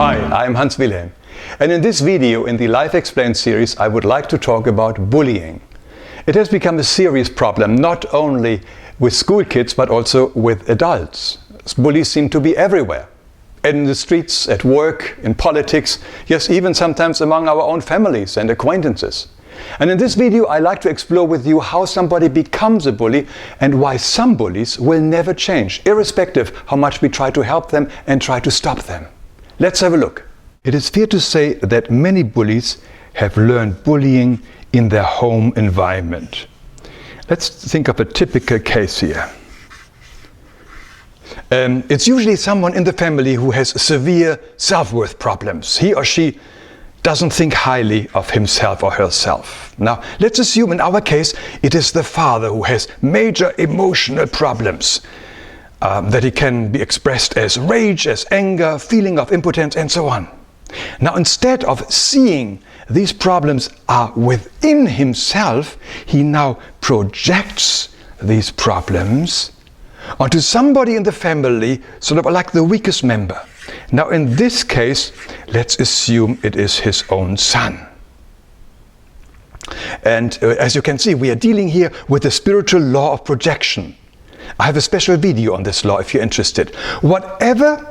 Hi, I'm Hans Wilhelm, and in this video in the Life Explained series I would like to talk about bullying. It has become a serious problem not only with school kids but also with adults. Bullies seem to be everywhere. In the streets, at work, in politics, yes, even sometimes among our own families and acquaintances. And in this video I like to explore with you how somebody becomes a bully and why some bullies will never change, irrespective how much we try to help them and try to stop them. Let's have a look. It is fair to say that many bullies have learned bullying in their home environment. Let's think of a typical case here. It's usually someone in the family who has severe self-worth problems. He or she doesn't think highly of himself or herself. Now, let's assume in our case it is the father who has major emotional problems. That he can be expressed as rage, as anger, feeling of impotence, and so on. Now, instead of seeing these problems are within himself, he now projects these problems onto somebody in the family, sort of like the weakest member. Now, in this case, let's assume it is his own son. And as you can see, we are dealing here with the spiritual law of projection. I have a special video on this law if you're interested. Whatever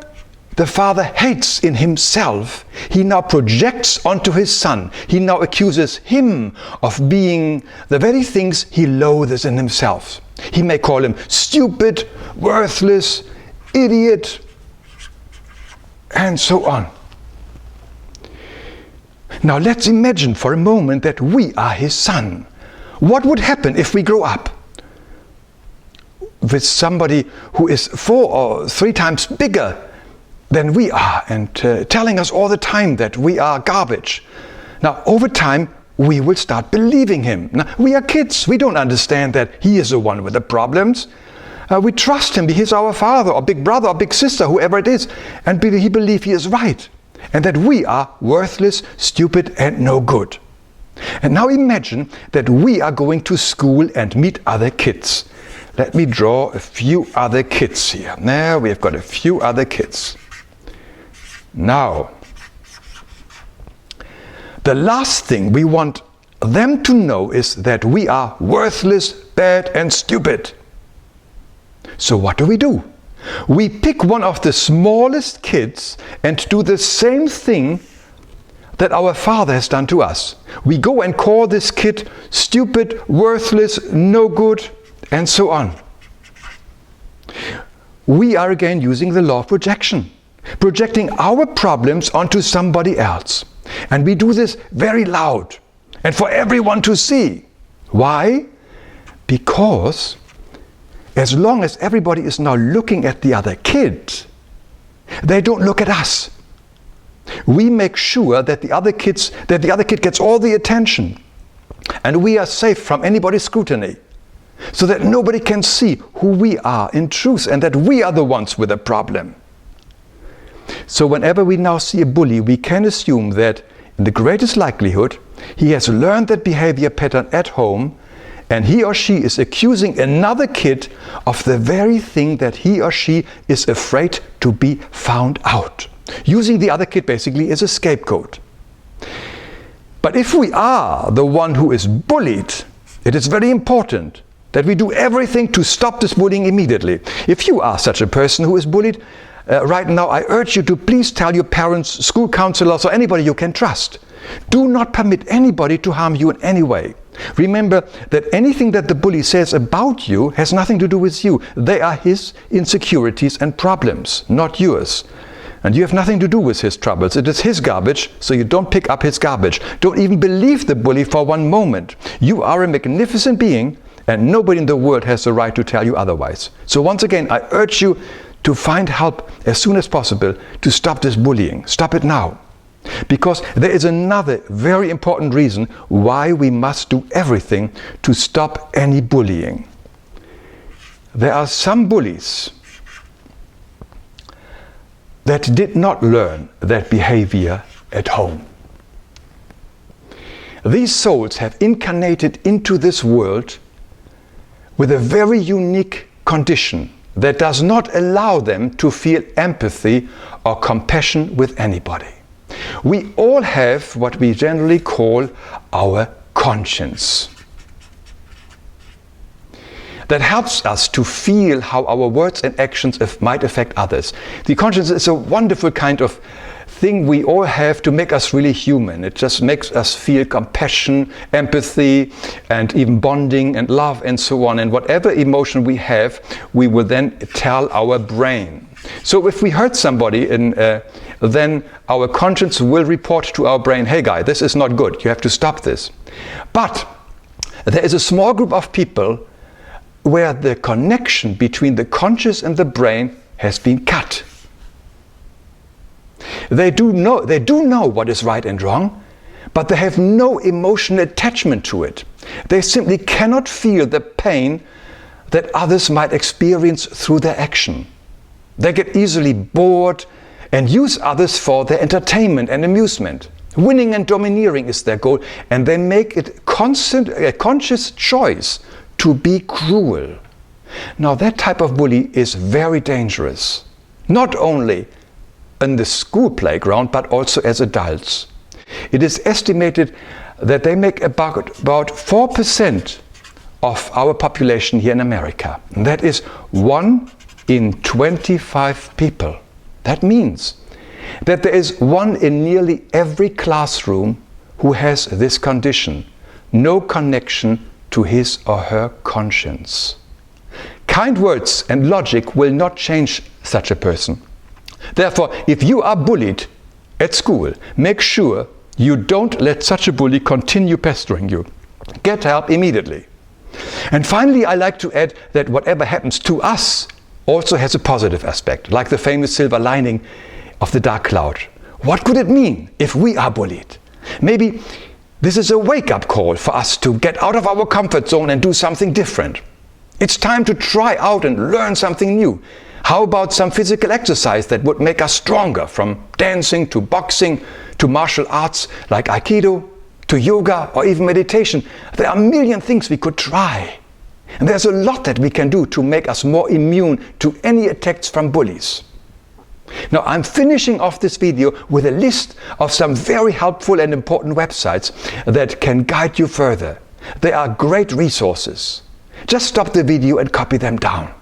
the father hates in himself, he now projects onto his son. He now accuses him of being the very things he loathes in himself. He may call him stupid, worthless, idiot, and so on. Now let's imagine for a moment that we are his son. What would happen if we grow up with somebody who is 4 or 3 times bigger than we are and telling us all the time that we are garbage? Now, over time, we will start believing him. Now, we are kids. We don't understand that he is the one with the problems. We trust him. He's our father or big brother or big sister, whoever it is, and he believes he is right and that we are worthless, stupid, and no good. And now imagine that we are going to school and meet other kids. Let me draw a few other kids here. Now we have got a few other kids. Now, the last thing we want them to know is that we are worthless, bad, and stupid. So what do? We pick one of the smallest kids and do the same thing that our father has done to us. We go and call this kid stupid, worthless, no good, and so on. We are again using the law of projection, projecting our problems onto somebody else. And we do this very loud and for everyone to see. Why? Because as long as everybody is now looking at the other kid, they don't look at us. We make sure that the other kid gets all the attention and we are safe from anybody's scrutiny, so that nobody can see who we are in truth and that we are the ones with a problem. So whenever we now see a bully, we can assume that in the greatest likelihood he has learned that behavior pattern at home and he or she is accusing another kid of the very thing that he or she is afraid to be found out, using the other kid basically as a scapegoat. But if we are the one who is bullied, it is very important that we do everything to stop this bullying immediately. If you are such a person who is bullied right now, I urge you to please tell your parents, school counselors, or anybody you can trust. Do not permit anybody to harm you in any way. Remember that anything that the bully says about you has nothing to do with you. They are his insecurities and problems, not yours. And you have nothing to do with his troubles. It is his garbage, so you don't pick up his garbage. Don't even believe the bully for one moment. You are a magnificent being, and nobody in the world has the right to tell you otherwise. So once again, I urge you to find help as soon as possible to stop this bullying. Stop it now. Because there is another very important reason why we must do everything to stop any bullying. There are some bullies that did not learn that behavior at home. These souls have incarnated into this world with a very unique condition. that does not allow them to feel empathy or compassion with anybody. We all have what we generally call our conscience. That helps us to feel how our words and actions might affect others. The conscience is a wonderful kind of thing we all have to make us really human. It just makes us feel compassion, empathy, and even bonding and love and so on. And whatever emotion we have, we will then tell our brain. So if we hurt somebody, then our conscience will report to our brain, hey guy, this is not good, you have to stop this. But there is a small group of people where the connection between the conscious and the brain has been cut. They do know what is right and wrong, but they have no emotional attachment to it. They simply cannot feel the pain that others might experience through their action. They get easily bored and use others for their entertainment and amusement. Winning and domineering is their goal, and they make it a conscious choice to be cruel. Now that type of bully is very dangerous, not only in the school playground but also as adults. It is estimated that they make about 4% of our population here in America. And that is 1 in 25 people. That means that there is 1 in nearly every classroom who has this condition, no connection to his or her conscience. Kind words and logic will not change such a person. Therefore, if you are bullied at school, make sure you don't let such a bully continue pestering you. Get help immediately. And finally, I like to add that whatever happens to us also has a positive aspect, like the famous silver lining of the dark cloud. What could it mean if we are bullied? Maybe this is a wake-up call for us to get out of our comfort zone and do something different. It's time to try out and learn something new. How about some physical exercise that would make us stronger, from dancing to boxing to martial arts like Aikido to yoga or even meditation? There are a million things we could try. And there's a lot that we can do to make us more immune to any attacks from bullies. Now, I'm finishing off this video with a list of some very helpful and important websites that can guide you further. They are great resources. Just stop the video and copy them down.